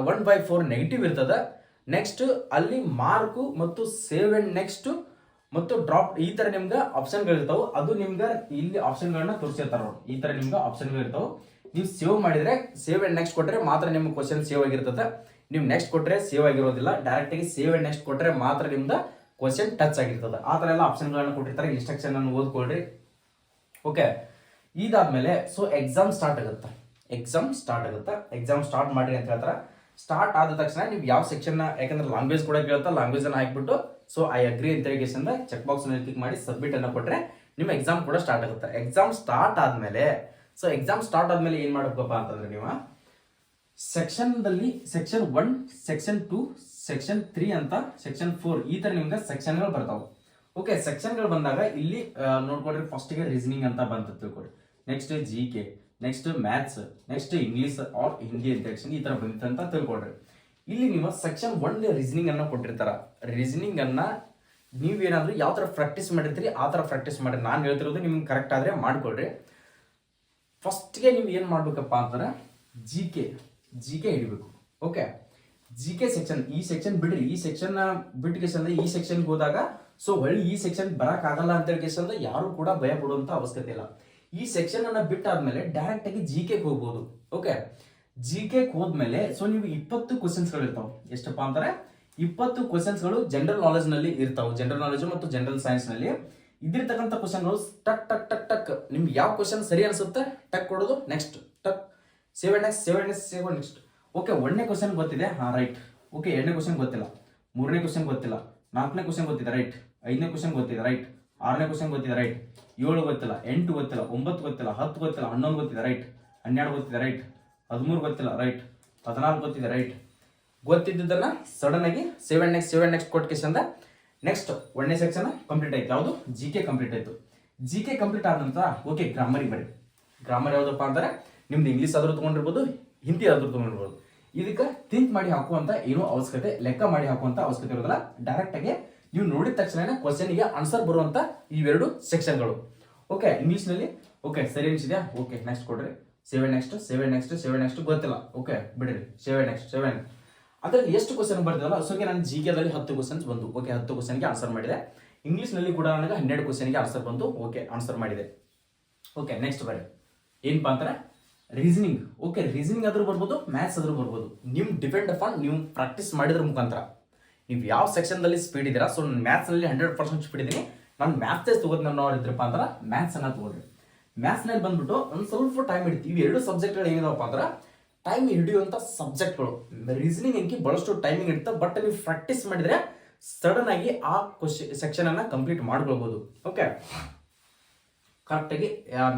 1/4 ನೆಗೆಟಿವ್ ಇರ್ತದೆ. ನೆಕ್ಸ್ಟ್ ಅಲ್ಲಿ ಮಾರ್ಕು ಮತ್ತು ಸೇವ್ ಅಂಡ್ ನೆಕ್ಸ್ಟ್ ಮತ್ತು ಡ್ರಾಪ್ ಈ ತರ ನಿಮ್ಗೆ ಆಪ್ಷನ್ಗಳಿರ್ತಾವೆ. ಅದು ನಿಮ್ಗೆ ಇಲ್ಲಿ ಆಪ್ಷನ್ಗಳನ್ನ ತೋರಿಸಿರ್ತಾರ. ಈ ತರ ನಿಮ್ಗೆ ಆಪ್ಷನ್ಗಳಿರ್ತಾವೆ. ನೀವು ಸೇವ್ ಮಾಡಿದ್ರೆ ಸೇವ್ ಅಂಡ್ ನೆಕ್ಸ್ಟ್ ಕೊಟ್ರೆ ಮಾತ್ರ ನಿಮ್ಗೆ ಕ್ವಶನ್ ಸೇವ್ ಆಗಿರ್ತದೆ. ನೀವು ನೆಕ್ಸ್ಟ್ ಕೊಟ್ರೆ ಸೇವ್ ಆಗಿರೋದಿಲ್ಲ. ಡೈರೆಕ್ಟ್ ಆಗಿ ಸೇವ್ ಅಂಡ್ ನೆಕ್ಸ್ಟ್ ಕೊಟ್ರೆ ಮಾತ್ರ ನಿಮ್ದು ಕ್ವಶನ್ ಟಚ್ ಆಗಿರ್ತದೆ. ಆ ತರ ಎಲ್ಲ ಆಪ್ಷನ್ಗಳನ್ನ ಕೊಟ್ಟಿರ್ತಾರೆ. ಇನ್ಸ್ಟ್ರಕ್ಷನ್ ಅನ್ನು ಓದ್ಕೊಳ್ರಿ. ಓಕೆ, ಇದಾದ್ಮೇಲೆ ಸೊ ಎಕ್ಸಾಮ್ ಸ್ಟಾರ್ಟ್ ಆಗುತ್ತೆ. ಎಕ್ಸಾಮ್ ಸ್ಟಾರ್ಟ್ ಮಾಡ್ರಿ ಅಂತ ಹೇಳ್ತಾರೆ. ಸ್ಟಾರ್ಟ್ ಆದ ತಕ್ಷಣ ನೀವು ಯಾವ ಸೆಕ್ಷನ್, ಯಾಕಂದ್ರೆ ಲ್ಯಾಂಗ್ವೇಜ್ ಕೂಡ ಕೇಳ್ತಾ ಲ್ಯಾಂಗ್ವೇಜ್ ಅನ್ನ ಹಾಕ್ಬಿಟ್ಟು ಸೊ ಐ ಅಗ್ರಿ ಅಂತ ಚೆಕ್ ಬಾಕ್ಸ್ ಕ್ಲಿಕ್ ಮಾಡಿ ಸಬ್ಮಿಟ್ ಅನ್ನ ಕೊಟ್ರೆ ನಿಮ್ಮ ಎಕ್ಸಾಮ್ ಕೂಡ ಸ್ಟಾರ್ಟ್ ಆಗುತ್ತೆ. ಎಕ್ಸಾಮ್ ಸ್ಟಾರ್ಟ್ ಆದ್ಮೇಲೆ ಏನ್ ಮಾಡಬೇಕಪ್ಪ ಅಂತಂದ್ರೆ ನೀವು ಸೆಕ್ಷನ್ 1, ಸೆಕ್ಷನ್ 2, ಸೆಕ್ಷನ್ 3 ಅಂತ ಸೆಕ್ಷನ್ 4 ಈ ತರ ನಿಮ್ಗೆ ಸೆಕ್ಷನ್ಗಳು ಬರ್ತಾವೆ. ಓಕೆ, ಸೆಕ್ಷನ್ಗಳು ಬಂದಾಗ ಇಲ್ಲಿ ನೋಡ್ಕೊಡ್ರಿ. ಫಸ್ಟ್ ಗೆ ರೀಸನಿಂಗ್ ಅಂತ ಬಂತ ತಿಳ್ಕೊಡ್ರಿ. Next GK, next maths, next English or Hindi ಅಂತ ಈ ತರ ಬಂದಿತ್ತು ಅಂತ ತಿಳ್ಕೊಡ್ರಿ. ಇಲ್ಲಿ ನೀವು ಸೆಕ್ಷನ್ 1 ರೀಸನಿಂಗ್ ಅನ್ನ ಕೊಟ್ಟಿರ್ತಾರ. ರೀಸನಿಂಗ್ ಅನ್ನ ನೀವೇನಾದ್ರೂ ಯಾವ ತರ ಪ್ರಾಕ್ಟೀಸ್ ಮಾಡಿರ್ತೀರಿ ಆ ತರ ಪ್ರಾಕ್ಟೀಸ್ ಮಾಡಿ. ನಾನು ಹೇಳ್ತಿರೋದು ನಿಮ್ಗೆ ಕರೆಕ್ಟ್ ಆದ್ರೆ ಮಾಡ್ಕೊಳ್ರಿ. ಫಸ್ಟ್ಗೆ ನೀವು ಏನ್ ಮಾಡ್ಬೇಕಪ್ಪ ಅಂತಂದ್ರೆ GK ಹಿಡಿಬೇಕು. ಓಕೆ, ಜಿ ಕೆ ಸೆಕ್ಷನ್, ಈ ಸೆಕ್ಷನ್ ಬಿಡ್ರಿ, ಈ ಸೆಕ್ಷನ್ ಬಿಟ್ಟು ಕೇಸಂದ ಈ ಸೆಕ್ಷನ್ಗೆ ಹೋದಾಗ ಸೊ ಹೊಳ್ಳಿ ಈ ಸೆಕ್ಷನ್ ಬರಕ್ ಆಗಲ್ಲ ಅಂತ ಹೇಳಿ ಕೇಸಂದ ಯಾರು ಕೂಡ ಭಯ ಪಡುವಂತ ಅವಶ್ಯಕತೆ ಇಲ್ಲ. ಈ ಸೆಕ್ಷನ್ ಅನ್ನ ಬಿಟ್ಟಾದ್ಮೇಲೆ ಡೈರೆಕ್ಟ್ ಆಗಿ ಜಿ ಕೆ ಹೋಗ್ಬೋದು. ಓಕೆ, ಜಿ ಕೆ ಹೋದ್ಮೇಲೆ ಸೊ ನೀವು 20 ಕ್ವಶನ್ಸ್ಗಳು ಇರ್ತಾವ. ಎಷ್ಟಪ್ಪ ಅಂತಾರೆ 20 ಕ್ವಶನ್ಸ್ಗಳು ಜನರಲ್ ನಾಲೆಜ್ ನಲ್ಲಿ ಇರ್ತಾವ. ಜನರಲ್ ನಾಲೆಜ್ ಮತ್ತು ಜನರಲ್ ಸೈನ್ಸ್ ನಲ್ಲಿ ಇದಿರ್ತಕ್ಕಂಥ ಕ್ವಶನ್ಗಳು ಟಕ್ ಟಕ್ ಟಕ್ ಟಕ್ ನಿಮ್ಗೆ ಯಾವ ಕ್ವಶನ್ ಸರಿ ಅನ್ಸುತ್ತೆ ಟಕ್ ಕೊಡೋದು, ನೆಕ್ಸ್ಟ್ ಟಕ್, ಸೇವ್ ನೆಕ್ಸ್ಟ್. ಓಕೆ, 1ನೇ ಕ್ವಶನ್ ಗೊತ್ತಿದೆ, ಹಾ ರೈಟ್. ಓಕೆ, 2ನೇ ಕ್ವಶನ್ ಗೊತ್ತಿಲ್ಲ, 3ನೇ ಕ್ವಶನ್ ಗೊತ್ತಿಲ್ಲ, 4ನೇ ಕ್ವಶನ್ ಗೊತ್ತಿದೆ, ರೈಟ್. 5ನೇ ಕ್ವಶನ್ ಗೊತ್ತಿದೆ, ರೈಟ್. 6ನೇ ಕ್ವಶನ್ ಗೊತ್ತಿದೆ, ರೈಟ್. 7 ಗೊತ್ತಿಲ್ಲ, 8 ಗೊತ್ತಿಲ್ಲ, 9 ಗೊತ್ತಿಲ್ಲ, 10 ಗೊತ್ತಿಲ್ಲ, 11 ಗೊತ್ತಿದೆ, ರೈಟ್. 12 ಗೊತ್ತಿದೆ, ರೈಟ್. 13 ಗೊತ್ತಿಲ್ಲ, ರೈಟ್. 14 ಗೊತ್ತಿದೆ, ರೈಟ್. ಗೊತ್ತಿದ್ದನ್ನ ಸಡನ್ ಆಗಿ ಸೇವ್ ನೆಕ್ಸ್ಟ್ ಕೊಟ್ಟ ಕೇಸಂದ ನೆಕ್ಸ್ಟ್ 1ನೇ ಸೆಕ್ಷನ್ ಕಂಪ್ಲೀಟ್ ಆಯ್ತು. ಯಾವುದು ಜಿ ಕೆ ಕಂಪ್ಲೀಟ್ ಆಯ್ತು. ಜಿ ಕೆ ಕಂಪ್ಲೀಟ್ ಆದ ನಂತರ ಓಕೆ ಗ್ರಾಮರಿಗೆ ಬರ್ರಿ. ಗ್ರಾಮರ್ ಯಾವುದಪ್ಪ ಅಂದ್ರೆ ನಿಮ್ದು ಇಂಗ್ಲೀಷ್ ಆದ್ರೂ ತೊಗೊಂಡಿರ್ಬೋದು, ಹಿಂದಿ ಆದ್ರೂ ತೊಗೊಂಡಿರ್ಬೋದು. ಇದಕ್ಕೆ ಥಿಂಕ್ ಮಾಡಿ ಹಾಕುವಂತ ಏನೋ ಅವಶ್ಯಕತೆ, ಲೆಕ್ಕ ಮಾಡಿ ಹಾಕುವಂತ ಅವಶ್ಯಕತೆ ಇರೋದಿಲ್ಲ. ಡೈರೆಕ್ಟ್ ಆಗಿ ನೀವು ನೋಡಿದ ತಕ್ಷಣ ಕ್ವಶನ್ಗೆ ಆನ್ಸರ್ ಬರುವಂತ ಇವೆರಡು ಸೆಕ್ಷನ್ಗಳು. ಓಕೆ, ಇಂಗ್ಲೀಷ್ ನಲ್ಲಿ ಓಕೆ ಸರಿ ಅನ್ಸಿದ್ಯಾ? ಓಕೆ ನೆಕ್ಸ್ಟ್ ಕೊಡ್ರಿ. ಸೇವ್ ನೆಕ್ಸ್ಟ್ ಗೊತ್ತಿಲ್ಲ, ಓಕೆ ಬಿಡ್ರಿ. ಸೇವ್ ನೆಕ್ಸ್ಟ್ ಅದ್ರಲ್ಲಿ ಎಷ್ಟು ಕ್ವಶನ್ ಬರ್ತಿದಲ್ಲ ಸೊ ನಾನು ಜಿ ಕೆದಲ್ಲಿ 10 ಕ್ವಶನ್ಸ್ ಬಂದು. ಓಕೆ, 10 ಕ್ವಶನ್ಗೆ ಆನ್ಸರ್ ಮಾಡಿದೆ. ಇಂಗ್ಲೀಷ್ ನಲ್ಲಿ ಕೂಡ ನನಗೆ 12 ಕ್ವಶನ್ಗೆ ಆನ್ಸರ್ ಬಂತು. ಓಕೆ, ಆನ್ಸರ್ ಮಾಡಿದೆ. ಓಕೆ, ನೆಕ್ಸ್ಟ್ ಬರ್ರಿ. ಏನಪ್ಪಾ ಅಂತಾರೆ ರೀಸನಿಂಗ್. ಓಕೆ, ರೀಸನಿಂಗ್ ಆದ್ರೂ ಬರ್ಬೋದು, ಮ್ಯಾಥ್ಸ್ ಆದ್ರೂ ಬರ್ಬೋದು. ನಿಮ್ ಡಿಪೆಂಡ್ ಅಪಾನ್ ನೀವು ಪ್ರಾಕ್ಟೀಸ್ ಮಾಡಿದ್ರ ಮುಖಾಂತರ ನೀವು ಯಾವ ಸೆಕ್ಷನ್ದಲ್ಲಿ ಸ್ಪೀಡ್ ಇದ್ದೀರಾ. ಸೊ ನಾನು ಮ್ಯಾಥ್ಸ್ ನಲ್ಲಿ 100% ಸ್ಪೀಡ್ ಇದ್ದೀನಿ, ನಾನು ಮ್ಯಾಥ್ಸ್ ತಗೋದ್ ನಾವು ಇದ್ರಪ್ಪ ಅಂದ್ರೆ ಮ್ಯಾಥ್ಸ್ ಅನ್ನ ತಗೋದ್ರಿ. ಮ್ಯಾಥ್ಸ್ ನಲ್ಲಿ ಬಂದ್ಬಿಟ್ಟು ಒಂದು ಸ್ವಲ್ಪ ಟೈಮ್ ಹಿಡಿತೀವಿ. ಇವು 2 ಸಬ್ಜೆಕ್ಟ್ಗಳು ಏನಿದಾವಪ್ಪ ಅಂದ್ರೆ ಟೈಮ್ ಹಿಡಿಯುವಂತ ಸಬ್ಜೆಕ್ಟ್ಗಳು. ರೀಸನಿಂಗ್ ಅಂಕಿ ಬಹಳಷ್ಟು ಟೈಮಿಂಗ್ ಇರುತ್ತೆ, ಬಟ್ ನೀವು ಪ್ರಾಕ್ಟೀಸ್ ಮಾಡಿದ್ರೆ ಸಡನ್ ಆಗಿ ಆ ಸೆಕ್ಷನ್ ಅನ್ನ ಕಂಪ್ಲೀಟ್ ಮಾಡ್ಕೊಳ್ಬಹುದು. ಓಕೆ, ಕರೆಕ್ಟ್ ಆಗಿ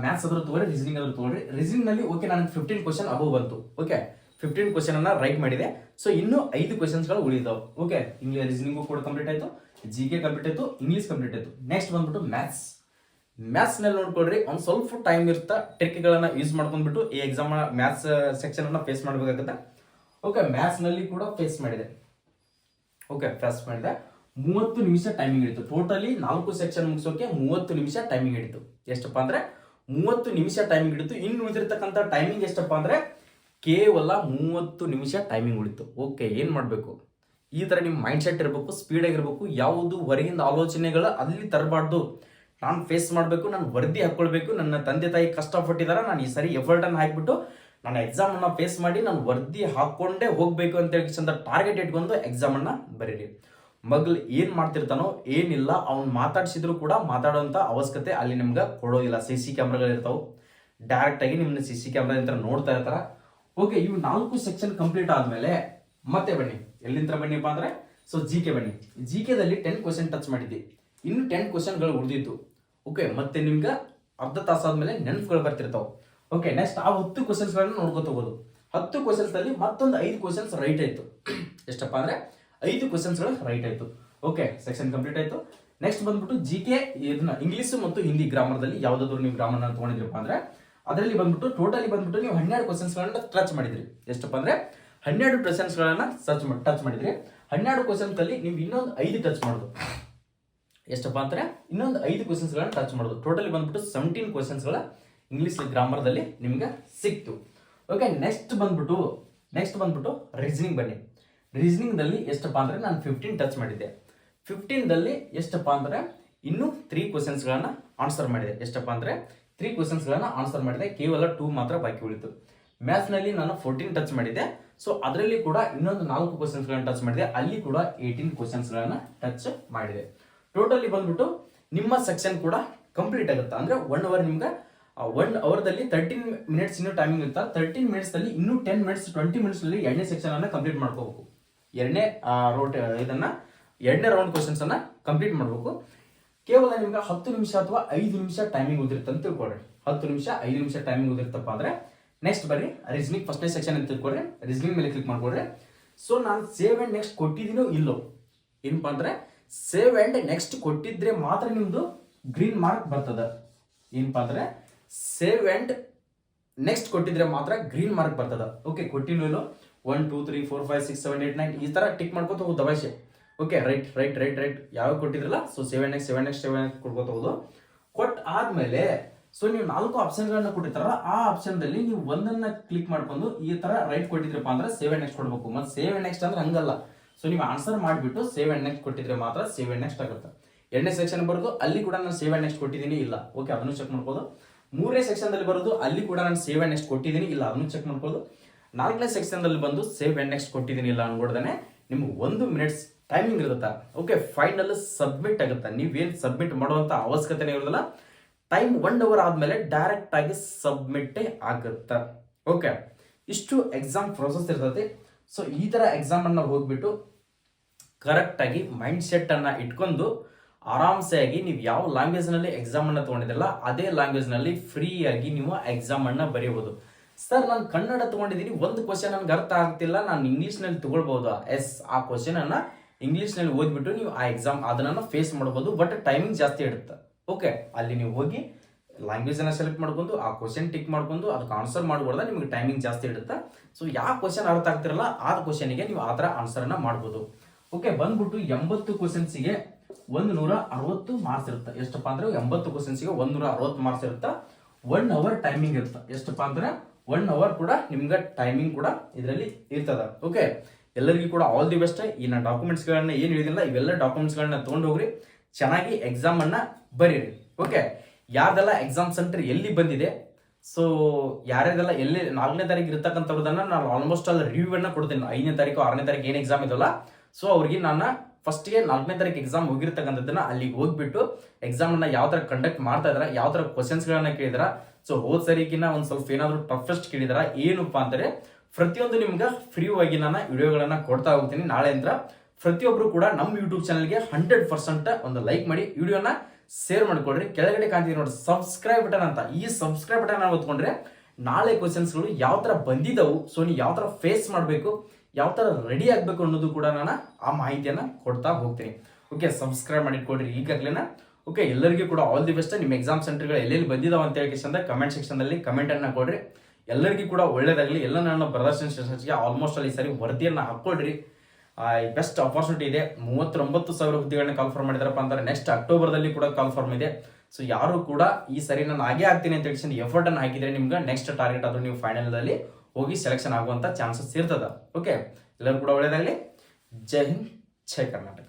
ಮ್ಯಾಥ್ಸ್ ಆದ್ರೂ ತಗೊಳ್ಳಿ, ರೀಸನಿಂಗ್ ಆದ್ರೂ ತಗೊಳ್ಳಿ. ರೀಸನಿಂಗ್ ನಲ್ಲಿ ಓಕೆ ನನಗೆ 15 ಕ್ವಶನ್ ಅಬೌವ್ ಬಂತು. ಓಕೆ, 15 ಕ್ವಶನ್ ಅನ್ನ ರೈಟ್ ಮಾಡಿದೆ. ಸೊ ಇನ್ನೂ 5 ಕ್ವಶನ್ಸ್ಗಳು ಉಳಿದಾವೆ. ಓಕೆ, ಇಂಗ್ಲಿಷ್ ರೀಸನಿಂಗು ಕೂಡ ಕಂಪ್ಲೀಟ್ ಆಯ್ತು, ಜಿ ಕೆ ಕಂಪ್ಲೀಟ್ ಆಯ್ತು, ಇಂಗ್ಲೀಷ್ ಕಂಪ್ಲೀಟ್ ಆಯ್ತು. ನೆಕ್ಸ್ಟ್ ಬಂದ್ಬಿಟ್ಟು ಮ್ಯಾಥ್ಸ್. ಮ್ಯಾಥ್ಸ್ ನಲ್ಲಿ ನೋಡ್ಕೊಳ್ರಿ, ಒಂದು ಸ್ವಲ್ಪ ಟೈಮ್ ಇರ್ತಾ ಟ್ರಿಕ್ಗಳನ್ನ ಯೂಸ್ ಮಾಡ್ಕೊಂಡ್ಬಿಟ್ಟು ಈ ಎಕ್ಸಾಮ್ ಮ್ಯಾಥ್ಸ್ ಸೆಕ್ಷನ್ ಅನ್ನ ಫೇಸ್ ಮಾಡ್ಬೇಕಾಗತ್ತೆ. ಓಕೆ, ಮ್ಯಾಥ್ಸ್ ನಲ್ಲಿ ಕೂಡ ಫೇಸ್ ಮಾಡಿದೆ. ಓಕೆ, ಫೇಸ್ ಮಾಡಿದೆ. 30 ನಿಮಿಷ ಟೈಮಿಂಗ್ ಹಿಡಿತು. ಟೋಟಲಿ 4 ಸೆಕ್ಷನ್ ಮುಗಿಸೋಕೆ 30 ನಿಮಿಷ ಟೈಮಿಂಗ್ ಹಿಡಿತು. ಎಷ್ಟಪ್ಪ ಅಂದ್ರೆ 30 ನಿಮಿಷ ಟೈಮಿಂಗ್ ಹಿಡಿತು. ಇನ್ನು ಉಳಿದಿರ್ತಕ್ಕಂಥ ಟೈಮಿಂಗ್ ಎಷ್ಟಪ್ಪ ಅಂದ್ರೆ ಕೇವಲ 30 ನಿಮಿಷ ಟೈಮಿಂಗ್ ಉಳಿತು. ಓಕೆ, ಏನ್ ಮಾಡ್ಬೇಕು, ಈ ತರ ನಿಮ್ ಮೈಂಡ್ ಸೆಟ್ ಇರಬೇಕು, ಸ್ಪೀಡ್ ಆಗಿರ್ಬೇಕು. ಯಾವುದು ಹೊರಗಿಂದ ಆಲೋಚನೆಗಳ ಅಲ್ಲಿ ತರಬಾರ್ದು. ನಾನು ಫೇಸ್ ಮಾಡಬೇಕು, ನಾನು ವರದಿ ಹಾಕೊಳ್ಬೇಕು. ನನ್ನ ತಂದೆ ತಾಯಿ ಕಷ್ಟಪಟ್ಟಿದಾರ, ನಾನು ಈ ಸರಿ ಎಫರ್ಟ್ ಅನ್ನು ಹಾಕ್ಬಿಟ್ಟು ನಾನು ಎಕ್ಸಾಮ್ ಅನ್ನ ಫೇಸ್ ಮಾಡಿ ನಾನು ವರದಿ ಹಾಕೊಂಡೇ ಹೋಗ್ಬೇಕು ಅಂತ ಹೇಳಿ ಚಂದ ಟಾರ್ಗೆಟ್ ಇಟ್ಕೊಂಡು ಎಕ್ಸಾಮ್ ಅನ್ನ ಬರೀರಿ. ಮಗ್ಲು ಏನ್ ಮಾಡ್ತಿರ್ತಾನೋ ಏನಿಲ್ಲ ಅವ್ನು ಮಾತಾಡ್ಸಿದ್ರು ಕೂಡ ಮಾತಾಡುವಂತ ಅವಶ್ಯಕತೆ ಅಲ್ಲಿ ನಿಮ್ಗೆ ಕೊಡೋದಿಲ್ಲ. CC ಕ್ಯಾಮ್ರಾಗಳು ಇರ್ತಾವೆ, ಡೈರೆಕ್ಟ್ ಆಗಿ ನಿಮ್ಮನ್ನ CC ಕ್ಯಾಮ್ರಾ ಅಂತ ನೋಡ್ತಾ ಇರ್ತಾರ. ಓಕೆ, ಇವು 4 ಸೆಕ್ಷನ್ ಕಂಪ್ಲೀಟ್ ಆದ್ಮೇಲೆ ಮತ್ತೆ ಬನ್ನಿ. ಎಲ್ಲಿಂದ ಬನ್ನಿಪ್ಪ ಅಂದ್ರೆ ಸೊ ಜಿ ಕೆ ಬನ್ನಿ. ಜಿ ಕೆದಲ್ಲಿ 10 ಕ್ವಶನ್ ಟಚ್ ಮಾಡಿದ್ವಿ, ಇನ್ನು 10 ಕ್ವಶನ್ಗಳು ಉಳಿದಿತ್ತು. ಓಕೆ, ಮತ್ತೆ ನಿಮ್ಗೆ ಅರ್ಧ ತಾಸಾದ್ಮೇಲೆ ನೆನಪುಗಳು ಬರ್ತಿರ್ತಾವೆ. ಓಕೆ, ನೆಕ್ಸ್ಟ್ ಆ 10 ಕ್ವಶನ್ಸ್ಗಳನ್ನ ನೋಡ್ಕೊತ ಹೋಗೋದು. 10 ಕ್ವಶನ್ಸ್ ಅಲ್ಲಿ ಮತ್ತೊಂದು 5 ಕ್ವಶನ್ಸ್ ರೈಟ್ ಆಯ್ತು. ಎಷ್ಟಪ್ಪ ಅಂದ್ರೆ 5 ಕ್ವಶನ್ಸ್ಗಳು ರೈಟ್ ಆಯ್ತು. ಓಕೆ, ಸೆಕ್ಷನ್ ಕಂಪ್ಲೀಟ್ ಆಯ್ತು. ನೆಕ್ಸ್ಟ್ ಬಂದ್ಬಿಟ್ಟು ಜಿ ಕೆ ಇದನ್ನ ಇಂಗ್ಲೀಷ್ ಮತ್ತು ಹಿಂದಿ ಗ್ರಾಮರ್ದಲ್ಲಿ ಯಾವ್ದಾದ್ರು ನೀವು ಗ್ರಾಮರ್ನ ತಗೊಂಡಿದ್ರಪ್ಪ ಅಂದ್ರೆ ಅದರಲ್ಲಿ ಬಂದ್ಬಿಟ್ಟು ಟೋಟಲಿ ಬಂದ್ಬಿಟ್ಟು ನೀವು 12 ಕ್ವಶನ್ಸ್ಗಳನ್ನ ಟಚ್ ಮಾಡಿದ್ರಿ. ಎಷ್ಟಪ್ಪ ಅಂದ್ರೆ 12 ಕ್ವಶನ್ಸ್ಗಳನ್ನ ಟಚ್ ಮಾಡಿದ್ರಿ. 12 ಕ್ವಶನ್ಸ್ ಅಲ್ಲಿ ನೀವು ಇನ್ನೊಂದು 5 ಟಚ್ ಮಾಡೋದು. ಎಷ್ಟಪ್ಪ ಅಂದ್ರೆ ಇನ್ನೊಂದು 5 ಕ್ವಶನ್ಸ್ಗಳನ್ನ ಟಚ್ ಮಾಡೋದು. ಟೋಟಲಿ ಬಂದ್ಬಿಟ್ಟು 17 ಕ್ವಶನ್ಸ್ಗಳ ಇಂಗ್ಲಿಷ್ ಗ್ರಾಮರ್ದಲ್ಲಿ ನಿಮ್ಗೆ ಸಿಕ್ತು. ಓಕೆ, ನೆಕ್ಸ್ಟ್ ಬಂದ್ಬಿಟ್ಟು ರೀಸನಿಂಗ್ ಬನ್ನಿ. ರೀಸನಿಂಗ್ ದಲ್ಲಿ ಎಷ್ಟಪ್ಪ ಅಂದ್ರೆ ನಾನು 15 ಟಚ್ ಮಾಡಿದ್ದೆ. 15 ದಲ್ಲಿ ಎಷ್ಟಪ್ಪ ಅಂದ್ರೆ ಇನ್ನು 3 ಕ್ವಶನ್ಸ್ಗಳನ್ನ ಆನ್ಸರ್ ಮಾಡಿದೆ. ಎಷ್ಟಪ್ಪ ಅಂದ್ರೆ 3 ಕ್ವಶನ್ಸ್ಗಳನ್ನ ಆನ್ಸರ್ ಮಾಡಿದೆ, ಕೇವಲ 2 ಮಾತ್ರ ಬಾಕಿ ಉಳಿತು. ಮ್ಯಾಥ್ಸ್ ನಲ್ಲಿ ನಾನು 14 ಟಚ್ ಮಾಡಿದೆ. ಸೊ ಅದರಲ್ಲಿ ಕೂಡ ಇನ್ನೊಂದು 4 ಕ್ವಶನ್ಸ್ಗಳನ್ನ ಟಚ್ ಮಾಡಿದೆ, ಅಲ್ಲಿ ಕೂಡ 18 ಕ್ವಶನ್ಸ್ಗಳನ್ನ ಟಚ್ ಮಾಡಿದೆ. ಟೋಟಲಿ ಬಂದ್ಬಿಟ್ಟು ನಿಮ್ಮ ಸೆಕ್ಷನ್ ಕೂಡ ಕಂಪ್ಲೀಟ್ ಆಗುತ್ತೆ. ಅಂದ್ರೆ 1 ಅವರ್ ನಿಮ್ಗೆ 1 ಅವರ್ದಲ್ಲಿ 13 ಮಿನಿಟ್ಸ್ ಇನ್ನೂ ಟೈಮಿಂಗ್ ಇರುತ್ತೆ. 13 ಮಿನಿಟ್ಸ್ ಅಲ್ಲಿ ಇನ್ನೂ 10 ಮಿನಿಟ್ಸ್ 20 ಮಿನಿಟ್ಸ್ ಅಲ್ಲಿ 2ನೇ ಸೆಕ್ಷನ್ ಅನ್ನ ಕಂಪ್ಲೀಟ್ ಮಾಡ್ಕೋಬೇಕು. 2ನೇ ರೌಂಡ್ ಕ್ವಶನ್ಸ್ ಅನ್ನ ಕಂಪ್ಲೀಟ್ ಮಾಡಬೇಕು. ಕೇವಲ ನಿಮ್ಗೆ 10 ನಿಮಿಷ ಅಥವಾ 5 ನಿಮಿಷ ಟೈಮಿಂಗ್ ಉಳಿದಿರುತ್ತೆ ಅಂತ ತಿಳ್ಕೊಳ್ರಿ. 10 ನಿಮಿಷ 5 ನಿಮಿಷ ಟೈಮಿಂಗ್ ಉಳಿದಿರ್ತಪ್ಪ ಅಂದ್ರೆ ನೆಕ್ಸ್ಟ್ ಬರ್ರಿ ರೀಸನಿಂಗ್ ಫಸ್ಟ್ನೇ ಸೆಕ್ಷನ್ ಅಂತ ತಿಳ್ಕೊಳ್ರಿ. ರೀಸನಿಂಗ್ ಮೇಲೆ ಕ್ಲಿಕ್ ಮಾಡ್ಕೊಳ್ರಿ. ಸೊ ನಾನು ಸೇವ್ ಅಂಡ್ ನೆಕ್ಸ್ಟ್ ಕೊಟ್ಟಿದ್ದೀನೋ ಇಲ್ಲೋ, ಏನಪ್ಪಾ ಅಂದ್ರೆ ಸೇವ್ ಅಂಡ್ ನೆಕ್ಸ್ಟ್ ಕೊಟ್ಟಿದ್ರೆ ಮಾತ್ರ ನಿಮ್ದು ಗ್ರೀನ್ ಮಾರ್ಕ್ ಬರ್ತದ. ಏನಪ್ಪಾ ಅಂದ್ರೆ ಸೇವ್ ಅಂಡ್ ನೆಕ್ಸ್ಟ್ ಕೊಟ್ಟಿದ್ರೆ ಮಾತ್ರ ಗ್ರೀನ್ ಮಾರ್ಕ್ ಬರ್ತದ. ಓಕೆ, ಕೊಟ್ಟಿನೋ ಇಲ್ಲೋ 1 2 3 4 5 6 7 8 9 ಈ ತರ ಟಿಕ್ ಮಾಡ್ಕೊತ ಹೋಗುದು ದಬಾಯಿಸಿ. ಓಕೆ, ರೈಟ್ ಯಾವ ಕೊಟ್ಟಿದ್ರಲ್ಲ ಸೊ 7x ಕೊಡ್ಕೊತ ಹೋಗುದು. ಕೊಟ್ಟು ಆದ್ಮೇಲೆ ಸೊ ನೀವು 4 ಆಪ್ಷನ್ಗಳನ್ನ ಕೊಟ್ಟಿರ್ತಾರ, ಆ ಆಪ್ಷನ್ದಲ್ಲಿ ನೀವು ಒಂದನ್ನ ಕ್ಲಿಕ್ ಮಾಡ್ಕೊಂಡು ಈ ತರ ರೈಟ್ ಕೊಟ್ಟಿದ್ರಪ್ಪ ಅಂದ್ರೆ ಸೇವ್ ಅಂಡ್ ನೆಕ್ಸ್ಟ್ ಕೊಡ್ಬೇಕು. ಮತ್ತೆ ಸೇವ್ ಅಂಡ್ ನೆಕ್ಸ್ಟ್ ಅಂದ್ರೆ ಹಂಗಲ್ಲ, ಸೊ ನೀವು ಆನ್ಸರ್ ಮಾಡಿಬಿಟ್ಟು ಸೇವ್ ಅಂಡ್ ನೆಕ್ಸ್ಟ್ ಕೊಟ್ಟಿದ್ರೆ ಮಾತ್ರ ಸೇವ್ ಅಂಡ್ ನೆಕ್ಸ್ಟ್ ಆಗುತ್ತೆ. 2ನೇ ಸೆಕ್ಷನ್ ಬರೋದು ಅಲ್ಲಿ ಕೂಡ ನಾನು ಸೇವ್ ಅಂಡ್ ನೆಕ್ಸ್ಟ್ ಕೊಟ್ಟಿದ್ದೀನಿ ಇಲ್ಲ, ಓಕೆ ಅದನ್ನು ಚೆಕ್ ಮಾಡ್ಬೋದು. 3ನೇ ಸೆಕ್ಷನ್ದಲ್ಲಿ ಬರೋದು ಅಲ್ಲಿ ಕೂಡ ನಾನು ಸೇವ್ ಅಂಡ್ ನೆಕ್ಸ್ಟ್ ಕೊಟ್ಟಿದ್ದೀನಿ ಇಲ್ಲ, ಅದನ್ನು ಚೆಕ್ ಮಾಡ್ಬೋದು. 4ನೇ ಸೆಕ್ಷನ್ದಲ್ಲಿ ಬಂದು ಸೇವ್ ಅಂಡ್ ನೆಕ್ಸ್ಟ್ ಕೊಟ್ಟಿದ್ದೀನಿ ಇಲ್ಲ ಅನ್ಕೊಡ್ದೇನೆ ನಿಮ್ಗೆ 1 ಮಿನಿಟ್ಸ್ ಟೈಮಿಂಗ್ ಇರುತ್ತೆ. ಓಕೆ ಫೈನಲ್ ಸಬ್ಮಿಟ್ ಆಗುತ್ತೆ. ನೀವೇನು ಸಬ್ಮಿಟ್ ಮಾಡುವಂತ ಅವಶ್ಯಕತೆ ಇರೋದಿಲ್ಲ. ಟೈಮ್ 1 ಅವರ್ ಆದ್ಮೇಲೆ ಡೈರೆಕ್ಟ್ ಆಗಿ ಸಬ್ಮಿಟ್ ಆಗುತ್ತೆ. ಓಕೆ ಇಷ್ಟು ಎಕ್ಸಾಮ್ ಪ್ರೊಸೆಸ್ ಇರ್ತದೆ. ಸೊ ಈ ತರ ಎಕ್ಸಾಮ್ ಅನ್ನ ಹೋಗ್ಬಿಟ್ಟು ಕರೆಕ್ಟ್ ಆಗಿ ಮೈಂಡ್ ಸೆಟ್ ಅನ್ನ ಇಟ್ಕೊಂಡು ಆರಾಮ್ಸೆ ಆಗಿ ನೀವು ಯಾವ ಲ್ಯಾಂಗ್ವೇಜ್ ನಲ್ಲಿ ಎಕ್ಸಾಮ್ ಅನ್ನ ತಗೊಂಡಿದ್ರಲ್ಲ ಅದೇ ಲ್ಯಾಂಗ್ವೇಜ್ ನಲ್ಲಿ ಫ್ರೀ ಆಗಿ ನೀವು ಎಕ್ಸಾಮ್ ಅನ್ನ ಬರೆಯಬಹುದು. ಸರ್ ನಾನು ಕನ್ನಡ ತಗೊಂಡಿದ್ದೀನಿ, ಒಂದು ಕ್ವಶನ್ ನನ್ಗೆ ಅರ್ಥ ಆಗ್ತಿಲ್ಲ, ನಾನು ಇಂಗ್ಲಿಷ್ ನಲ್ಲಿ ತಗೊಳ್ಬಹುದಾ? ಎಸ್, ಆ ಕ್ವಶನ್ ಅನ್ನ ಇಂಗ್ಲಿಷ್ ನಲ್ಲಿ ಓದ್ಬಿಟ್ಟು ನೀವು ಆ ಎಕ್ಸಾಮ್ ಅದನ್ನ ಫೇಸ್ ಮಾಡಬಹುದು. ಬಟ್ ಟೈಮಿಂಗ್ ಜಾಸ್ತಿ ಇಡುತ್ತೆ. ಓಕೆ ಅಲ್ಲಿ ನೀವು ಹೋಗಿ ಲ್ಯಾಂಗ್ವೇಜ್ ಅನ್ನ ಸೆಲೆಕ್ಟ್ ಮಾಡ್ಕೊಂಡು ಆ ಕ್ವಶನ್ ಟಿಕ್ ಮಾಡ್ಕೊಂಡು ಅದಕ್ಕೆ ಆನ್ಸರ್ ಮಾಡ್ಬೋದ, ನಿಮಗೆ ಟೈಮಿಂಗ್ ಜಾಸ್ತಿ ಇಡುತ್ತೆ. ಸೊ ಯಾವ ಕ್ವಶನ್ ಅರ್ಥ ಆಗ್ತಿರಲ್ಲ ಆ ಕ್ವಶನ್ಗೆ ನೀವು ಆ ತರ ಆನ್ಸರ್ ಅನ್ನ ಮಾಡ್ಬೋದು. ಓಕೆ ಬಂದ್ಬಿಟ್ಟು 80 ಕ್ವಶನ್ಸ್ಗೆ 160 ಮಾರ್ಕ್ಸ್ ಇರುತ್ತೆ. ಎಷ್ಟಪ್ಪ ಅಂದ್ರೆ 80 ಕ್ವಶನ್ಸ್ಗೆ 160 ಮಾರ್ಕ್ಸ್ ಇರುತ್ತೆ. 1 ಅವರ್ ಟೈಮಿಂಗ್ ಇರುತ್ತೆ. ಎಷ್ಟಪ್ಪ ಅಂದ್ರೆ 1 ಅವರ್ ಕೂಡ ನಿಮ್ಗೆ ಟೈಮಿಂಗ್ ಕೂಡ ಇದರಲ್ಲಿ ಇರ್ತದ. ಓಕೆ ಎಲ್ಲರಿಗೂ ಕೂಡ ಆಲ್ ದಿ ಬೆಸ್ಟ್. ಈ ನಾನು ಡಾಕ್ಯುಮೆಂಟ್ಸ್ ಗಳನ್ನ ಏನು ಹೇಳಿದಿಲ್ಲ ಇವೆಲ್ಲ ಡಾಕ್ಯುಮೆಂಟ್ಸ್ ಗಳನ್ನ ತಗೊಂಡು ಹೋಗ್ರಿ, ಚೆನ್ನಾಗಿ ಎಕ್ಸಾಮ್ ಅನ್ನ ಬರೀರಿ. ಓಕೆ ಯಾರ್ದೆಲ್ಲ ಎಕ್ಸಾಮ್ ಸೆಂಟರ್ ಎಲ್ಲಿ ಬಂದಿದೆ, ಸೊ ಯಾರ್ಯಾರೆಲ್ಲ ಎಲ್ಲಿ 4ನೇ ತಾರೀಕು ಇರ್ತಕ್ಕಂಥವ್ರದನ್ನ ನಾನು ಆಲ್ಮೋಸ್ಟ್ ಅಲ್ಲಿ ರಿವ್ಯೂ ಅನ್ನ ಕೊಡ್ತೀನಿ. 5ನೇ ತಾರೀಕು 6ನೇ ತಾರೀಕು ಏನು ಎಕ್ಸಾಮ್ ಇದಲ್ಲ, ಸೊ ಅವ್ರಿಗೆ ನಾನು ಫಸ್ಟ್ಗೆ 4ನೇ ತಾರೀಕು ಎಕ್ಸಾಮ್ ಹೋಗಿರ್ತಕ್ಕಂಥದ್ದನ್ನ ಅಲ್ಲಿಗೆ ಹೋಗ್ಬಿಟ್ಟು ಎಕ್ಸಾಮ್ ಅನ್ನ ಯಾವ ತರ ಕಂಡಕ್ಟ್ ಮಾಡ್ತಾ ಇದಾರ, ಯಾವ ತರ ಕ್ವಶನ್ಸ್ ಗಳನ್ನ ಕೇಳಿದಾರ, ಸೊ ಹೋದ್ ಸರಿಗಿನ್ನ ಒಂದ್ ಸ್ವಲ್ಪ ಏನಾದ್ರು ಟಫೆಸ್ಟ್ ಕೇಳಿದಾರ ಏನಪ್ಪಾ ಅಂತಾರೆ ಪ್ರತಿಯೊಂದು ನಿಮ್ಗೆ ಫ್ರೀ ಆಗಿ ನಾನು ವಿಡಿಯೋಗಳನ್ನ ಕೊಡ್ತಾ ಹೋಗ್ತೀನಿ. ನಾಳೆಯಿಂದ ಪ್ರತಿಯೊಬ್ರು ಕೂಡ ನಮ್ಮ ಯೂಟ್ಯೂಬ್ ಚಾನಲ್ಗೆ 100% ಒಂದು ಲೈಕ್ ಮಾಡಿ, ವಿಡಿಯೋನ ಶೇರ್ ಮಾಡ್ಕೊಡ್ರಿ. ಕೆಳಗಡೆ ಕಾಣ್ತೀವಿ ನೋಡಿ ಸಬ್ಸ್ಕ್ರೈಬ್ ಬಟನ್ ಅಂತ, ಈ ಸಬ್ಸ್ಕ್ರೈಬ್ ಬಟನ್ ಒತ್ಕೊಂಡ್ರೆ ನಾಳೆ ಕ್ವಶನ್ಸ್ಗಳು ಯಾವ ತರ ಬಂದಿದ್ದವು, ಸೊ ನೀವು ಯಾವ ತರ ಫೇಸ್ ಮಾಡಬೇಕು, ಯಾವ ತರ ರೆಡಿ ಆಗ್ಬೇಕು ಅನ್ನೋದು ಕೂಡ ನಾನು ಆ ಮಾಹಿತಿಯನ್ನ ಕೊಡ್ತಾ ಹೋಗ್ತೀನಿ. ಓಕೆ ಸಬ್ಸ್ಕ್ರೈಬ್ ಮಾಡಿಟ್ಕೊಡ್ರಿ ಈಗಾಗಲೇನ. ಓಕೆ ಎಲ್ಲರಿಗೂ ಕೂಡ ಆಲ್ ದಿ ಬೆಸ್ಟ್. ನಿಮ್ಮ ಎಕ್ಸಾಮ್ ಸೆಂಟರ್ಗಳು ಎಲ್ಲೆಲ್ಲಿ ಬಂದಿದಾವ ಅಂತ ಹೇಳಿ ಕಮೆಂಟ್ ಸೆಕ್ಷನ್ ದಲ್ಲಿ ಕಮೆಂಟ್ ಅನ್ನ ಕೊಡ್ರಿ. ಎಲ್ಲರಿಗೂ ಕೂಡ ಒಳ್ಳೇದಾಗಲಿ. ಎಲ್ಲ ನನ್ನ ಪ್ರದರ್ಶನ ಸೆಷನ್ಸ್ಗೆ ಆಲ್ಮೋಸ್ಟ್ ಅಲ್ಲಿ ಈ ಸಾರಿ ವರದಿಯನ್ನ ಹಾಕೊಳ್ರಿ. ಬೆಸ್ಟ್ ಅಪರ್ಚುನಿಟಿ ಇದೆ. 39,000 ಹುದ್ದೆಗಳನ್ನ ಕಾಲ್ಫಾರ್ಮ್ ಮಾಡಿದಾರಪ್ಪ ಅಂತಾರೆ. ನೆಕ್ಸ್ಟ್ ಅಕ್ಟೋಬರ್ದಲ್ಲಿ ಕೂಡ ಕಾಲ್ಫಾರ್ಮ್ ಇದೆ. ಸೊ ಯಾರು ಕೂಡ ಈ ಸರಿ ನಾನು ಹಾಗೆ ಆಗ್ತೀನಿ ಅಂತ ಹೇಳಿ ಎಫರ್ಟ್ ಅನ್ನು ಹಾಕಿದ್ರೆ ನಿಮ್ಗೆ ನೆಕ್ಸ್ಟ್ ಟಾರ್ಗೆಟ್ ಆದ್ರೂ ನೀವು ಫೈನಲ್ ಅಲ್ಲಿ ಹೋಗಿ ಸೆಲೆಕ್ಷನ್ ಆಗುವಂತ ಚಾನ್ಸಸ್ ಇರ್ತದ. ಓಕೆ ಎಲ್ಲರೂ ಕೂಡ ಒಳ್ಳೇದಾಗಲಿ. ಜೈ ಹಿಂದ್, ಜೈ ಕರ್ನಾಟಕ.